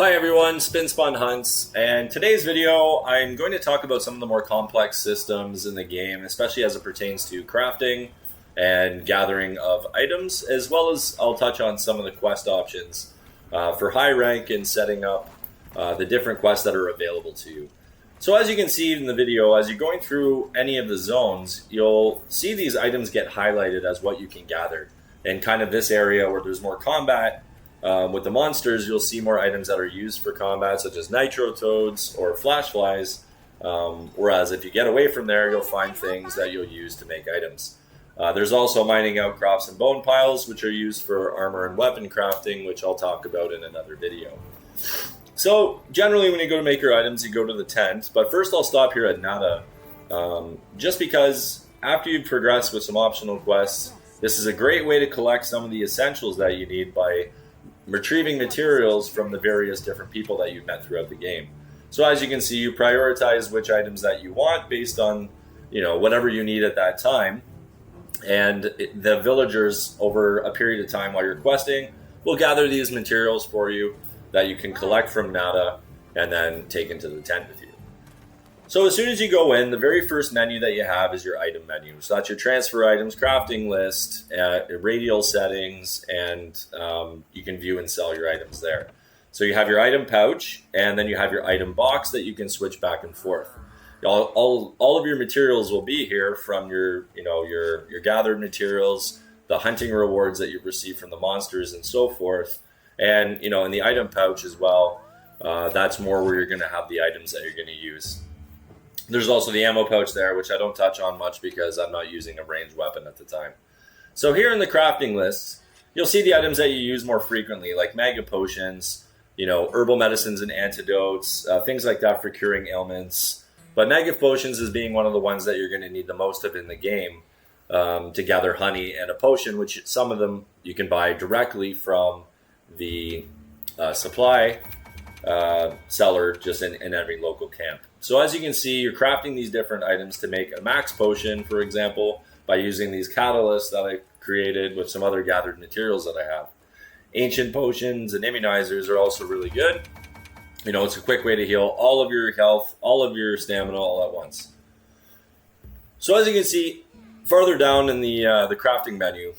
Hi everyone, Spin Spun Hunts, and today's video I'm going to talk about some of the more complex systems in the game, especially as it pertains to crafting and gathering of items, as well as I'll touch on some of the quest options for high rank and setting up the different quests that are available to you. So as you can see in the video, as you're going through any of the zones, you'll see these items get highlighted as what you can gather. In kind of this area where there's more combat, with the monsters, you'll see more items that are used for combat, such as nitro toads or flash flies. Whereas if you get away from there, you'll find things that you'll use to make items. There's also mining outcrops and bone piles, which are used for armor and weapon crafting, which I'll talk about in another video. So generally when you go to make your items, you go to the tent. But first I'll stop here at Nada, just because after you've progressed with some optional quests, this is a great way to collect some of the essentials that you need by retrieving materials from the various different people that you've met throughout the game. So as you can see, you prioritize which items that you want based on, whatever you need at that time. And the villagers, over a period of time while you're questing, will gather these materials for you that you can collect from Nada and then take into the tent with you. So as soon as you go in, the very first menu that you have is your item menu. So that's your transfer items, crafting list, radial settings, and you can view and sell your items there. So you have your item pouch, and then you have your item box that you can switch back and forth. All of your materials will be here from your gathered materials, the hunting rewards that you've received from the monsters, and so forth. And in the item pouch as well, that's more where you're going to have the items that you're going to use. There's also the ammo pouch there, which I don't touch on much because I'm not using a ranged weapon at the time. So here in the crafting list, you'll see the items that you use more frequently, like mega potions, herbal medicines and antidotes, things like that for curing ailments. But mega potions is being one of the ones that you're going to need the most of in the game to gather honey and a potion, which some of them you can buy directly from the supply seller just in every local camp. So as you can see, you're crafting these different items to make a max potion, for example, by using these catalysts that I created with some other gathered materials that I have. Ancient potions and immunizers are also really good. It's a quick way to heal all of your health, all of your stamina all at once. So as you can see, farther down in the crafting menu,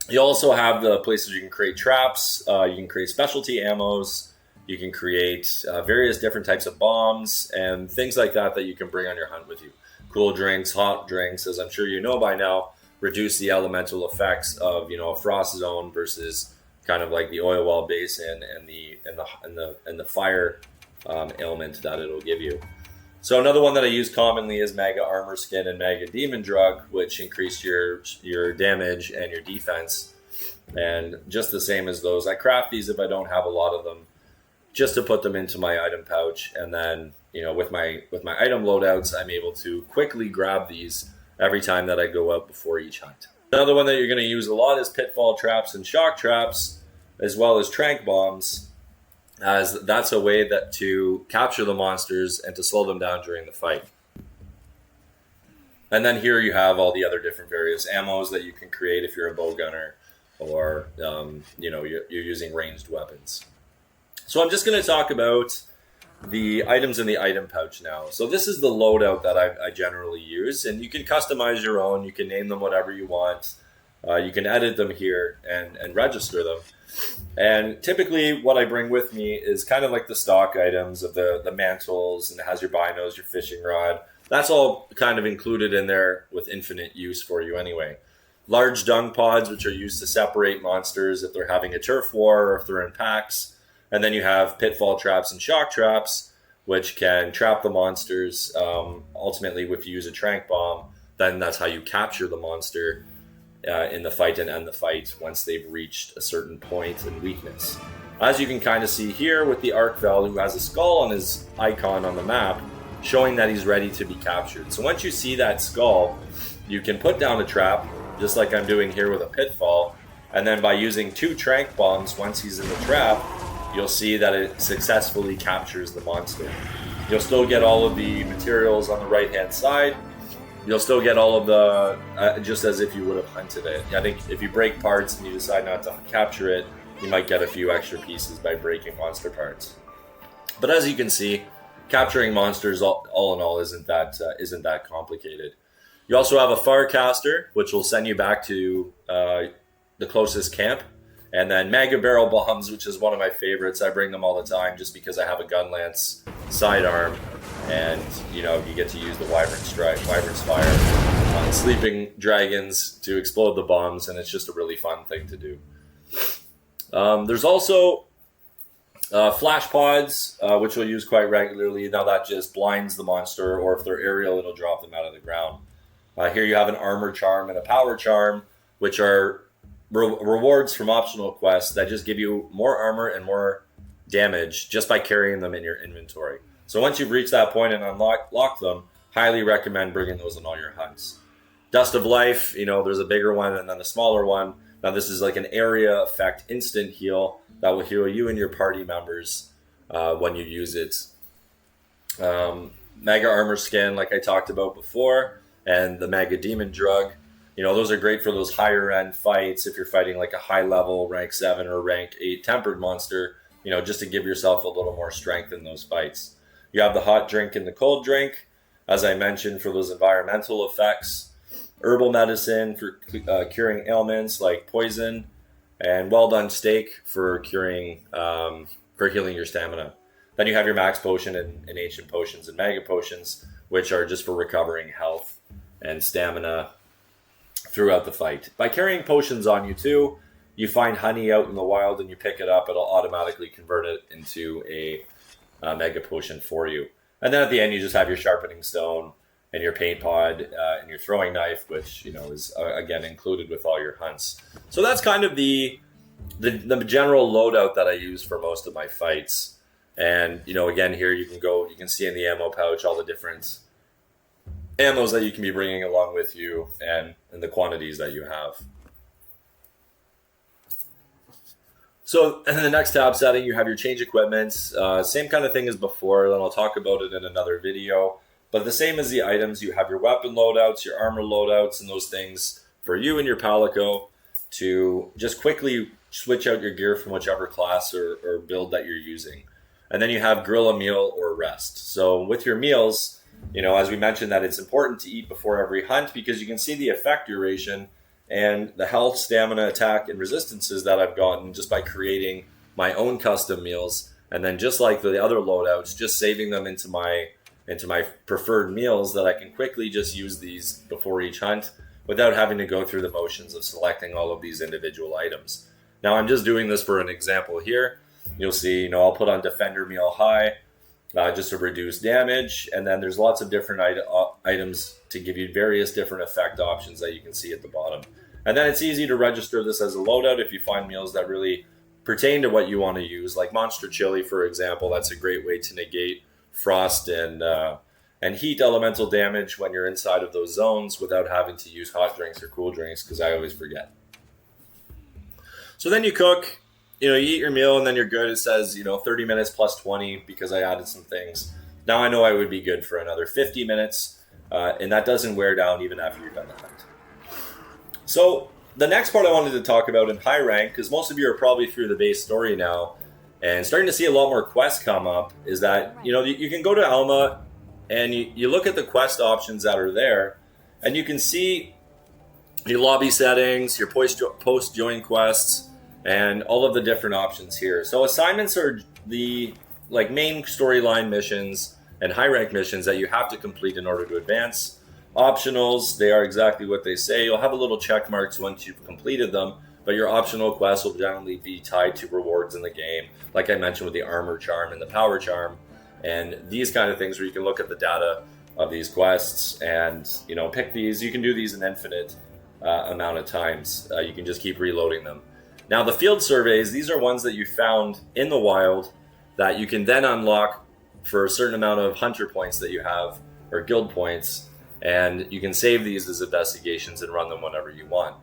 you also have the places you can create traps, you can create specialty ammos, you can create various different types of bombs and things like that you can bring on your hunt with you. Cool drinks, hot drinks, as I'm sure you know by now, reduce the elemental effects of a frost zone versus kind of like the oil well basin and the fire ailment that it'll give you. So another one that I use commonly is Mega Armor Skin and Mega Demon Drug, which increase your damage and your defense. And just the same as those, I craft these if I don't have a lot of them, just to put them into my item pouch. And then, with my item loadouts, I'm able to quickly grab these every time that I go out before each hunt. Another one that you're going to use a lot is pitfall traps and shock traps, as well as trank bombs, as that's a way to capture the monsters and to slow them down during the fight. And then here you have all the other different various ammos that you can create if you're a bow gunner or you're using ranged weapons. So I'm just going to talk about the items in the item pouch now. So this is the loadout that I generally use, and you can customize your own. You can name them whatever you want. You can edit them here and register them. And typically what I bring with me is kind of like the stock items of the mantles, and it has your binos, your fishing rod. That's all kind of included in there with infinite use for you anyway. Large dung pods, which are used to separate monsters if they're having a turf war or if they're in packs. And then you have pitfall traps and shock traps, which can trap the monsters. Ultimately, if you use a trank bomb, then that's how you capture the monster in the fight and end the fight once they've reached a certain point in weakness. As you can kind of see here with the Arkvel, who has a skull on his icon on the map, showing that he's ready to be captured. So once you see that skull, you can put down a trap, just like I'm doing here with a pitfall, and then by using 2 trank bombs once he's in the trap, you'll see that it successfully captures the monster. You'll still get all of the materials on the right-hand side. You'll still get all of the, just as if you would have hunted it. I think if you break parts and you decide not to capture it, you might get a few extra pieces by breaking monster parts. But as you can see, capturing monsters all in all isn't that complicated. You also have a Farcaster, which will send you back to the closest camp. And then Mega Barrel Bombs, which is one of my favorites. I bring them all the time just because I have a Gun Lance sidearm. And, you get to use the Wyvern's Fire on sleeping dragons to explode the bombs. And it's just a really fun thing to do. There's also flash pods, which we'll use quite regularly. Now that just blinds the monster, or if they're aerial, it'll drop them out of the ground. Here you have an armor charm and a power charm, which are rewards from optional quests that just give you more armor and more damage just by carrying them in your inventory. So once you've reached that point and unlock them, highly recommend bringing those on all your hunts. Dust of Life, there's a bigger one and then a smaller one. Now this is like an area effect instant heal that will heal you and your party members when you use it. Mega Armor Skin, like I talked about before, and the Mega Demon Drug. Those are great for those higher end fights if you're fighting like a high level rank 7 or rank 8 tempered monster, just to give yourself a little more strength in those fights. You have the hot drink and the cold drink, as I mentioned, for those environmental effects. Herbal medicine for curing ailments like poison, and well done steak for healing your stamina. Then you have your max potion and ancient potions and mega potions, which are just for recovering health and stamina throughout the fight. By carrying potions on you too, you find honey out in the wild and you pick it up, it'll automatically convert it into a mega potion for you. And then at the end, you just have your sharpening stone and your paint pod and your throwing knife, which is again included with all your hunts. So that's kind of the general loadout that I use for most of my fights. And again, here you can see in the ammo pouch all the different ammos that you can be bringing along with you and the quantities that you have. So in the next tab setting, you have your change equipment. Same kind of thing as before, then I'll talk about it in another video. But the same as the items, you have your weapon loadouts, your armor loadouts, and those things for you and your Palico to just quickly switch out your gear from whichever class or build that you're using. And then you have grill a meal or rest. So with your meals, as we mentioned, that it's important to eat before every hunt because you can see the effect duration and the health, stamina, attack, and resistances that I've gotten just by creating my own custom meals. And then just like the other loadouts, just saving them into my preferred meals that I can quickly just use these before each hunt without having to go through the motions of selecting all of these individual items. Now I'm just doing this for an example here. You'll see, I'll put on Defender Meal High just to reduce damage. And then there's lots of different items to give you various different effect options that you can see at the bottom. And then it's easy to register this as a loadout if you find meals that really pertain to what you want to use. Like Monster Chili, for example, that's a great way to negate frost and heat elemental damage when you're inside of those zones without having to use hot drinks or cool drinks, because I always forget. So then you cook. You eat your meal and then you're good. It says, 30 minutes plus 20 because I added some things. Now I know I would be good for another 50 minutes, and that doesn't wear down even after you're done the hunt. So the next part I wanted to talk about in high rank, because most of you are probably through the base story now and starting to see a lot more quests come up, is that, you can go to Alma and you look at the quest options that are there, and you can see your lobby settings, your post-join quests, and all of the different options here. So assignments are the main storyline missions and high rank missions that you have to complete in order to advance. Optionals, they are exactly what they say. You'll have a little check marks once you've completed them, but your optional quests will generally be tied to rewards in the game, like I mentioned with the armor charm and the power charm, and these kind of things where you can look at the data of these quests and pick these. You can do these an infinite amount of times. You can just keep reloading them. Now the field surveys, these are ones that you found in the wild that you can then unlock for a certain amount of hunter points that you have, or guild points, and you can save these as investigations and run them whenever you want.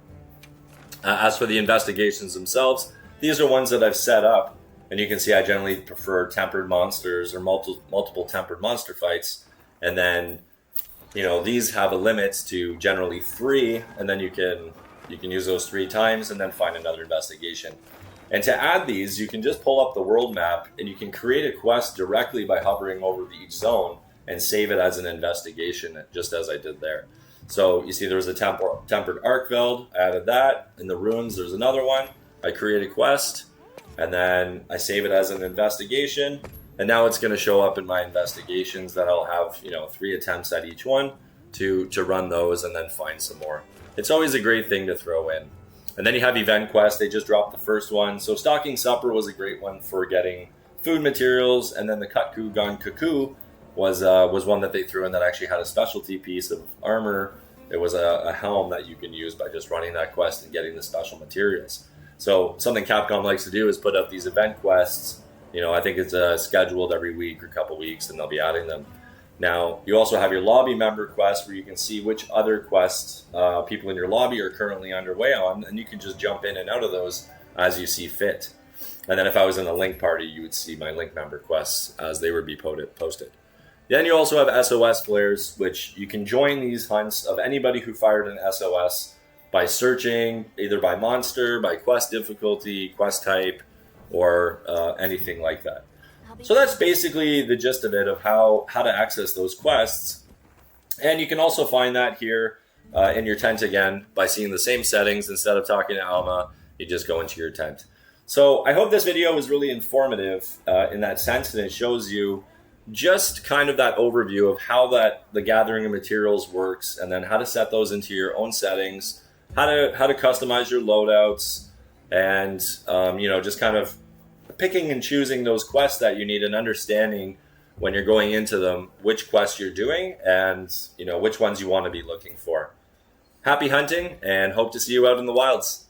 As for the investigations themselves, these are ones that I've set up, and you can see I generally prefer tempered monsters or multiple tempered monster fights, and then these have a limit to generally 3, and then you can use those 3 times and then find another investigation. And to add these, you can just pull up the world map and you can create a quest directly by hovering over each zone and save it as an investigation, just as I did there. So you see there was a tempered Arkveld, I added that. In the ruins, there's another one. I create a quest, and then I save it as an investigation. And now it's going to show up in my investigations that I'll have, 3 attempts at each one to run those and then find some more. It's always a great thing to throw in. And then you have event quests. They just dropped the first one. So Stocking Supper was a great one for getting food materials. And then the Kutku Gun Cuckoo was one that they threw in that actually had a specialty piece of armor. It was a helm that you can use by just running that quest and getting the special materials. So something Capcom likes to do is put up these event quests. I think it's scheduled every week or couple weeks, and they'll be adding them. Now, you also have your lobby member quest where you can see which other quests people in your lobby are currently underway on, and you can just jump in and out of those as you see fit. And then if I was in a Link party, you would see my Link member quests as they would be posted. Then you also have SOS flares, which you can join these hunts of anybody who fired an SOS by searching either by monster, by quest difficulty, quest type, or anything like that. So that's basically the gist of it, of how to access those quests. And you can also find that here in your tent again by seeing the same settings. Instead of talking to Alma, you just go into your tent. So I hope this video was really informative in that sense, and it shows you just kind of that overview of how the gathering of materials works, and then how to set those into your own settings, how to customize your loadouts, and just kind of picking and choosing those quests that you need, and understanding when you're going into them which quests you're doing and which ones you want to be looking for. Happy hunting, and hope to see you out in the wilds.